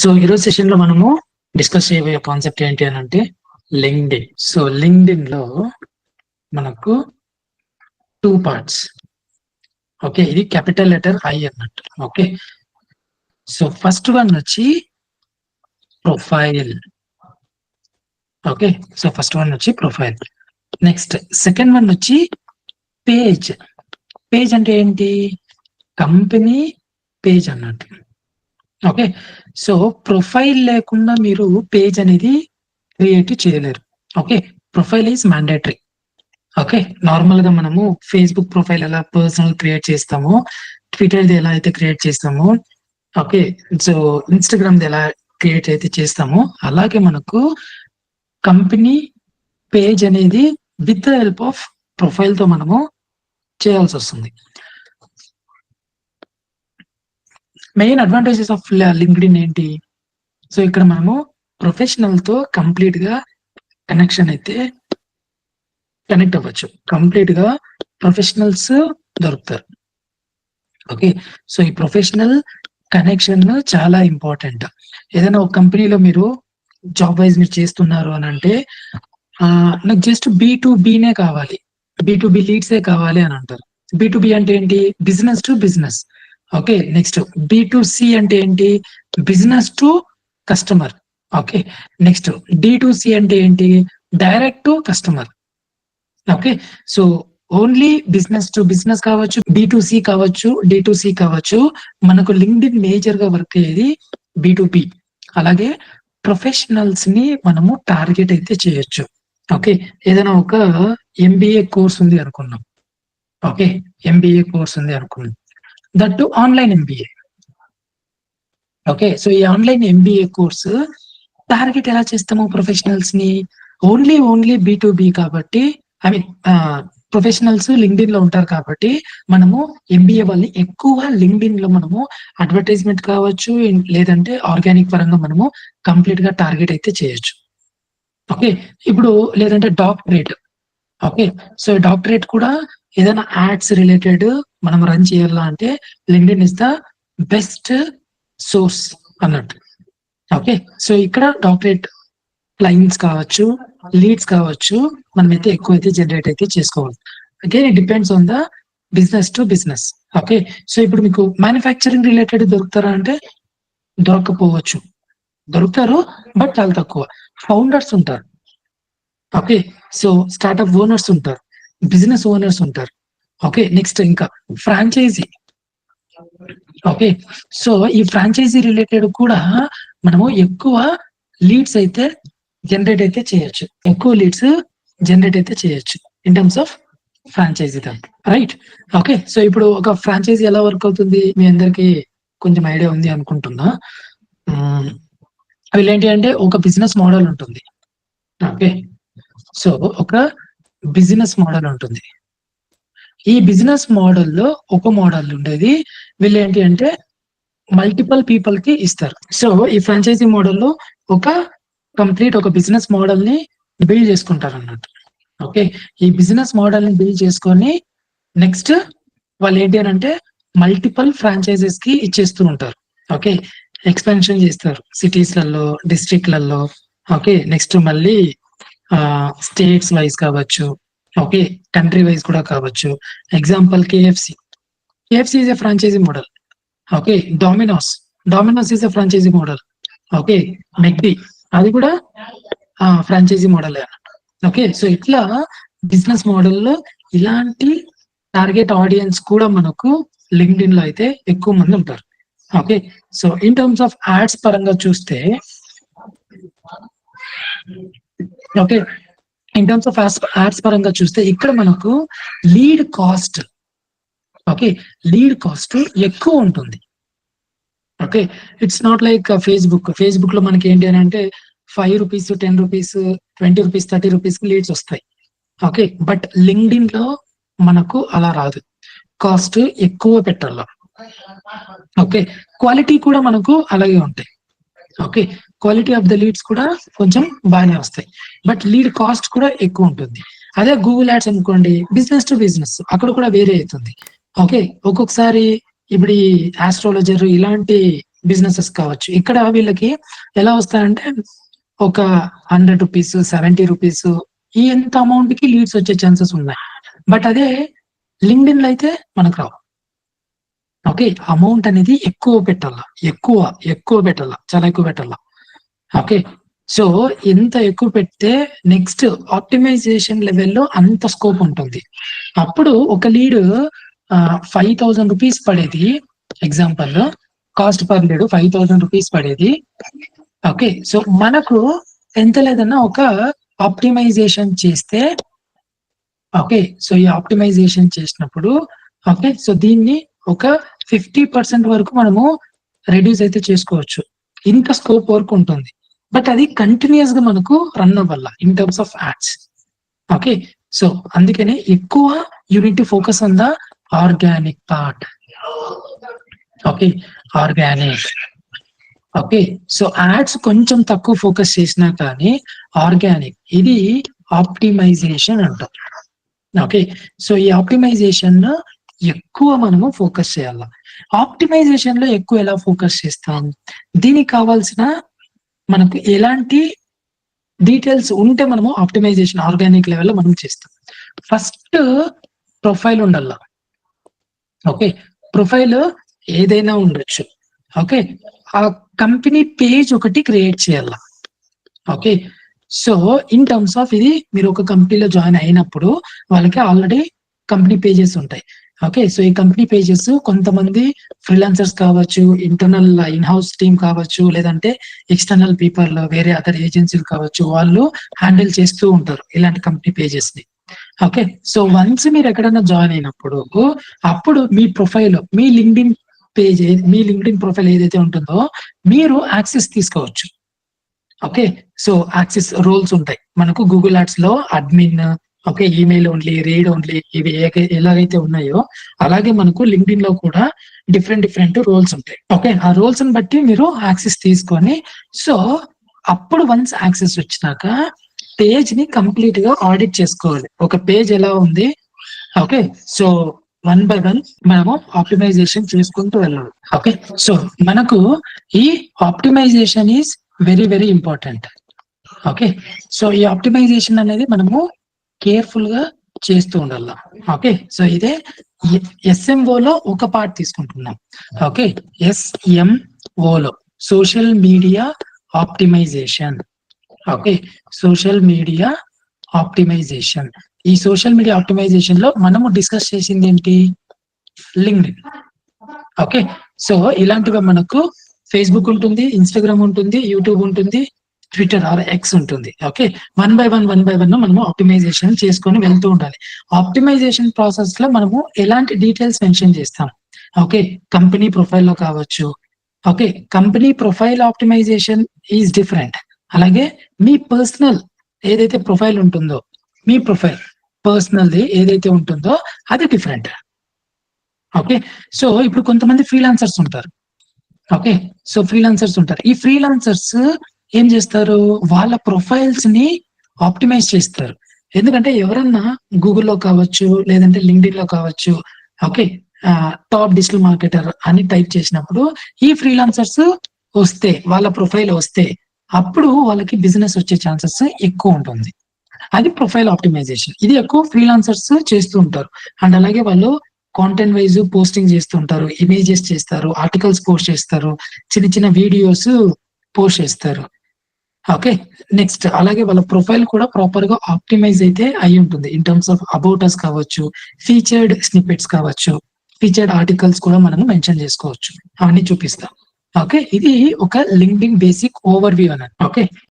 So ఈరోజు session లో మనము డిస్కస్ చేయబోయే కాన్సెప్ట్ ఏంటి అని అంటే లింక్డ్ఇన్. సో లింక్డ్ఇన్ లో మనకు 2 పార్ట్స్. ఓకే, ఇది క్యాపిటల్ లెటర్ ఐ అన్నట్టు. ఓకే, సో ఫస్ట్ వన్ వచ్చి profile. Okay, so first one వచ్చి ప్రొఫైల్. నెక్స్ట్ సెకండ్ వన్ వచ్చి పేజ్. పేజ్ అంటే ఏంటి? కంపెనీ పేజ్ అన్నట్టు. ఓకే, సో ప్రొఫైల్ లేకుండా మీరు పేజ్ అనేది క్రియేట్ చేయలేరు. Okay, profile is mandatory. Okay, normal గా మనము ఫేస్బుక్ ప్రొఫైల్ ఎలా పర్సనల్ క్రియేట్ చేస్తామో, ట్విట్టర్ది ఎలా అయితే క్రియేట్ చేస్తామో, ఓకే, సో ఇన్స్టాగ్రామ్ది ఎలా క్రియేట్ అయితే చేస్తామో, అలాగే మనకు కంపెనీ పేజ్ అనేది with the help of profile తో మనము చేయాల్సి వస్తుంది. మెయిన్ అడ్వాంటేజెస్ ఆఫ్ లింక్డ్ఇన్ ఏంటి? సో ఇక్కడ మనము ప్రొఫెషనల్ తో కంప్లీట్ గా కనెక్ట్ అవ్వచ్చు. కంప్లీట్ గా ప్రొఫెషనల్స్ దొరుకుతారు. ఓకే, సో ఈ ప్రొఫెషనల్ కనెక్షన్ చాలా ఇంపార్టెంట్. ఏదైనా ఒక కంపెనీలో మీరు జాబ్ వైజ్ మీరు చేస్తున్నారు అని అంటే నాకు జస్ట్ B2Bనే కావాలి, B2B లీడ్సే కావాలి అని అంటారు. B2B అంటే ఏంటి? Business to business. Okay, next B2C అంటే ఏంటి? Business to customer. Okay, next D2C అంటే ఏంటి? Direct to customer. Okay, so only business to business కావచ్చు, B2C కావచ్చు, D2C కావచ్చు. మనకు లింక్డ్ఇన్ మేజర్ గా వర్క్ అయ్యేది B2B. అలాగే ప్రొఫెషనల్స్ ని మనము టార్గెట్ అయితే చేయొచ్చు. ఓకే, ఏదైనా ఒక MBA కోర్స్ ఉంది అనుకున్నాం. ఓకే, MBA కోర్స్ ఉంది అనుకున్నాం, that to online MBA. Okay, so ఈ ఆన్లైన్ MBA కోర్సు టార్గెట్ ఎలా చేస్తాము? ప్రొఫెషనల్స్ ని ఓన్లీ B2B కాబట్టి, ఐ మీన్ ప్రొఫెషనల్స్ లింక్డ్ఇన్ లో ఉంటారు కాబట్టి మనము MBA వాళ్ళని ఎక్కువ లింక్డ్ఇన్ లో మనము అడ్వర్టైజ్మెంట్ కావచ్చు, లేదంటే ఆర్గానిక్ పరంగా మనము కంప్లీట్ గా టార్గెట్ అయితే చేయొచ్చు. ఓకే, ఇప్పుడు లేదంటే డాక్టరేట్. ఓకే, సో డాక్టరేట్ కూడా ఏదైనా యాడ్స్ రిలేటెడ్ మనం రన్ చేయాలా అంటే LinkedIn is the best source అన్నట్టు. ఓకే, సో ఇక్కడ డాక్టరేట్ క్లయింట్స్ కావచ్చు, లీడ్స్ కావచ్చు, మనమైతే ఎక్కువైతే జనరేట్ అయితే చేసుకోవాలి. Again it depends on the business to business. Okay, so ఇప్పుడు మీకు మ్యానుఫ్యాక్చరింగ్ రిలేటెడ్ దొరుకుతారా అంటే దొరకపోవచ్చు, దొరుకుతారు బట్ చాలా తక్కువ. ఫౌండర్స్ ఉంటారు. ఓకే, సో స్టార్ట్అప్ ఓనర్స్ ఉంటారు, బిజినెస్ ఓనర్స్ ఉంటారు. ఓకే, నెక్స్ట్ ఇంకా ఫ్రాంచైజీ. ఓకే, సో ఈ ఫ్రాంచైజీ రిలేటెడ్ కూడా మనము ఎక్కువ లీడ్స్ అయితే జనరేట్ అయితే చేయొచ్చు, ఎక్కువ లీడ్స్ జనరేట్ అయితే చేయొచ్చు ఇన్ టర్మ్స్ ఆఫ్ ఫ్రాంచైజీ దాంట్లో, రైట్? ఓకే, సో ఇప్పుడు ఒక ఫ్రాంచైజీ ఎలా వర్క్ అవుతుంది మీ అందరికి కొంచెం ఐడియా ఉంది అనుకుంటున్నా. అవి ఏంటి అంటే ఒక బిజినెస్ మోడల్ ఉంటుంది. ఓకే, సో ఒక బిజినెస్ మోడల్ ఉంటుంది. ఈ బిజినెస్ మోడల్లో ఒక మోడల్ ఉండేది, వీళ్ళు ఏంటి అంటే మల్టిపుల్ పీపుల్ కి ఇస్తారు. సో ఈ ఫ్రాంచైజీ మోడల్లో ఒక కంప్లీట్ ఒక బిజినెస్ మోడల్ ని బిల్డ్ చేసుకుంటారు అన్నట్టు. ఓకే, ఈ బిజినెస్ మోడల్ ని బిల్డ్ చేసుకొని నెక్స్ట్ వాళ్ళు ఏంటి అని అంటే మల్టిపుల్ ఫ్రాంచైజెస్ కి ఇచ్చేస్తూ ఉంటారు. ఓకే, ఎక్స్పాన్షన్ చేస్తారు సిటీస్లలో, డిస్ట్రిక్ట్లలో. ఓకే, నెక్స్ట్ మళ్ళీ స్టేట్స్ వైజ్ కావచ్చు, ఓకే, కంట్రీ వైజ్ కూడా కావచ్చు. Example KFC is a franchisee model. Okay, Domino's is a franchisee model. Okay, McD అది కూడా ఫ్రాంచైజీ మోడల్. ఓకే, సో ఇట్లా బిజినెస్ మోడల్లో ఇలాంటి టార్గెట్ ఆడియన్స్ కూడా మనకు లింక్డ్ఇన్ లో అయితే ఎక్కువ మంది ఉంటారు. Okay, so in terms of ads పరంగా చూస్తే, okay, in terms of ads పరంగా చూస్తే ఇక్కడ మనకు lead cost, okay, lead cost ఎక్కువ ఉంటుంది. Okay, it's not like Facebook లో మనకి ఏంటి అని అంటే 5 rupees, 10 rupees, 20 rupees, 30 rupees leads వస్తాయి. ఓకే, బట్ లింక్డ్ఇన్ లో మనకు అలా రాదు, కాస్ట్ ఎక్కువ పెట్టాల. ఓకే, క్వాలిటీ కూడా మనకు అలాగే ఉంటాయి. Okay, quality of the leads కూడా కొంచెం బాగానే వస్తాయి, బట్ లీడ్ కాస్ట్ కూడా ఎక్కువ ఉంటుంది. అదే గూగుల్ యాడ్స్ అనుకోండి, బిజినెస్ టు బిజినెస్, అక్కడ కూడా వేరే అవుతుంది. ఓకే, ఒక్కొక్కసారి ఇప్పుడు ఈ ఆస్ట్రాలజర్ ఇలాంటి బిజినెసెస్ కావచ్చు. ఇక్కడ వీళ్ళకి ఎలా వస్తాయంటే ఒక 100 రూపీస్, 70 రూపీస్ ఈ ఎంత అమౌంట్ కి లీడ్స్ వచ్చే ఛాన్సెస్ ఉన్నాయి. బట్ అదే లింక్డ్ఇన్ లో అయితే మనకు రావు. ఓకే, అమౌంట్ అనేది ఎక్కువ పెట్టాలా, ఎక్కువ పెట్టాలా, చాలా ఎక్కువ పెట్టాలా. ఓకే, సో ఎంత ఎక్కువ పెడితే నెక్స్ట్ ఆప్టిమైజేషన్ లెవెల్లో అంత స్కోప్ ఉంటుంది. అప్పుడు ఒక లీడ్ 5,000 రూపీస్ పడేది, example cost per lead 5,000 rupees పడేది. ఓకే, సో మనకు ఎంత లేదన్నా ఒక ఆప్టిమైజేషన్ చేస్తే, ఓకే, సో ఈ ఆప్టిమైజేషన్ చేసినప్పుడు ఓకే, సో దీన్ని ఒక 50% వరకు మనము రెడ్యూస్ అయితే చేసుకోవచ్చు. ఇంత స్కోప్ వరకు ఉంటుంది. బట్ అది కంటిన్యూస్ గా మనకు రన్ అవ్వాల in terms of ads. Okay, so అందుకనే ఎక్కువ unit to focus on the organic part. Okay, organic. Okay, so ads కొంచెం తక్కువ ఫోకస్ చేసినా కానీ ఆర్గానిక్ ఇది ఆప్టిమైజేషన్ అంటాం. ఓకే, సో ఈ ఆప్టిమైజేషన్ ఎక్కువ మనము ఫోకస్ చేయాలి. ఆప్టిమైజేషన్ లో ఎక్కువ ఎలా ఫోకస్ చేస్తాం, దీనికి కావాల్సిన మనకు ఎలాంటి డీటెయిల్స్ ఉంటే మనము ఆప్టిమైజేషన్ ఆర్గానిక్ లెవెల్లో మనం చేస్తాం. ఫస్ట్ ప్రొఫైల్ ఉండాల. ఓకే, ప్రొఫైల్ ఏదైనా ఉండొచ్చు. ఓకే, ఆ కంపెనీ పేజ్ ఒకటి క్రియేట్ చేయాల. Okay, so in terms of ఇది మీరు ఒక కంపెనీలో జాయిన్ అయినప్పుడు వాళ్ళకి ఆల్రెడీ కంపెనీ పేజెస్ ఉంటాయి. ఓకే, సో ఈ కంపెనీ పేజెస్ కొంతమంది ఫ్రీలాన్సర్స్ కావచ్చు, ఇంటర్నల్ ఇన్ హౌస్ టీమ్ కావచ్చు, లేదంటే ఎక్స్టర్నల్ పీపుల్ వేరే అదర్ ఏజెన్సీలు కావచ్చు, వాళ్ళు హ్యాండిల్ చేస్తూ ఉంటారు ఇలాంటి కంపెనీ పేజెస్ ని. ఓకే, సో వన్స్ మీరు ఎక్కడైనా జాయిన్ అయినప్పుడు అప్పుడు మీ ప్రొఫైల్, మీ లింక్డ్ఇన్ పేజ్, మీ లింక్డ్ఇన్ ప్రొఫైల్ ఏదైతే ఉంటుందో మీరు యాక్సెస్ తీసుకోవచ్చు. ఓకే, సో యాక్సెస్ రోల్స్ ఉంటాయి మనకు గూగుల్ యాడ్స్ లో admin, okay, email only, read only, ఇవి ఎలాగైతే ఉన్నాయో అలాగే మనకు లింక్డ్ఇన్ లో కూడా డిఫరెంట్ రోల్స్ ఉంటాయి. ఓకే, ఆ రోల్స్ ని బట్టి మీరు యాక్సెస్ తీసుకొని, సో అప్పుడు వన్స్ యాక్సెస్ వచ్చినాక పేజ్ ని కంప్లీట్ గా ఆడిట్ చేసుకోవాలి. ఒక పేజ్ ఎలా ఉంది, ఓకే, సో 1 by 1 మనము ఆప్టిమైజేషన్ చేసుకుంటూ వెళ్ళాలి. ఓకే, సో మనకు ఈ optimisation is very important. Okay, so ఈ ఆప్టిమైజేషన్ అనేది మనము కేర్ఫుల్ గా చేస్తూ ఉండాలి. ఓకే, సో ఇదే SMO లో ఒక పార్ట్ తీసుకుంటున్నాం. ఓకే, SMO లో social media optimization. Okay, social media optimization. ఈ సోషల్ మీడియా ఆప్టిమైజేషన్ లో మనము డిస్కస్ చేసింది ఏంటి, లింక్డ్ఇన్. ఓకే, సో ఇలాంటివి మనకు ఫేస్బుక్ ఉంటుంది, ఇన్స్టాగ్రామ్ ఉంటుంది, యూట్యూబ్ ఉంటుంది, ట్విట్టర్ ఆర్ ఎక్స్ ఉంటుంది. ఓకే, 1 by 1 మనము ఆప్టిమైజేషన్ చేసుకొని వెళ్తూ ఉండాలి. ఆప్టిమైజేషన్ ప్రాసెస్ లో మనము ఎలాంటి డీటెయిల్స్ మెన్షన్ చేస్తాం, ఓకే, కంపెనీ ప్రొఫైల్ లో కావచ్చు. Okay, company profile optimization is different. అలాగే మీ పర్సనల్ ఏదైతే ప్రొఫైల్ ఉంటుందో, మీ ప్రొఫైల్ పర్సనల్ది ఏదైతే ఉంటుందో అది డిఫరెంట్. ఓకే, సో ఇప్పుడు కొంతమంది ఫ్రీలాన్సర్స్ ఉంటారు. ఓకే, సో ఫ్రీలాన్సర్స్ ఉంటారు. ఈ ఫ్రీలాన్సర్స్ ఏం చేస్తారు, వాళ్ళ ప్రొఫైల్స్ ని ఆప్టిమైజ్ చేస్తారు. ఎందుకంటే ఎవరన్నా గూగుల్లో కావచ్చు, లేదంటే లింక్డ్ఇన్ లో కావచ్చు, ఓకే, టాప్ డిజిటల్ మార్కెటర్ అని టైప్ చేసినప్పుడు ఈ ఫ్రీలాన్సర్స్ వస్తే, వాళ్ళ ప్రొఫైల్ వస్తే అప్పుడు వాళ్ళకి బిజినెస్ వచ్చే ఛాన్సెస్ ఎక్కువ ఉంటుంది. అది ప్రొఫైల్ ఆప్టిమైజేషన్. ఇది ఎక్కువ ఫ్రీలాన్సర్స్ చేస్తూ ఉంటారు. అండ్ అలాగే వాళ్ళు కాంటెంట్ వైజ్ పోస్టింగ్ చేస్తుంటారు, ఇమేజెస్ చేస్తారు, ఆర్టికల్స్ పోస్ట్ చేస్తారు, చిన్న వీడియోస్ పోస్ట్ చేస్తారు. ఓకే, నెక్స్ట్ అలాగే వాళ్ళ ప్రొఫైల్ కూడా ప్రాపర్ గా ఆప్టిమైజ్ అయితే అయి ఉంటుంది. In terms of about us కావచ్చు, ఫీచర్డ్ స్నిప్పెట్స్ కావచ్చు, ఫీచర్డ్ ఆర్టికల్స్ కూడా మనము మెన్షన్ చేసుకోవచ్చు. అవన్నీ చూపిస్తాం. ఓకే, ఇది ఒక లింక్డ్ఇన్ బేసిక్ ఓవర్ వ్యూ అన్నట్టు. ఓకే.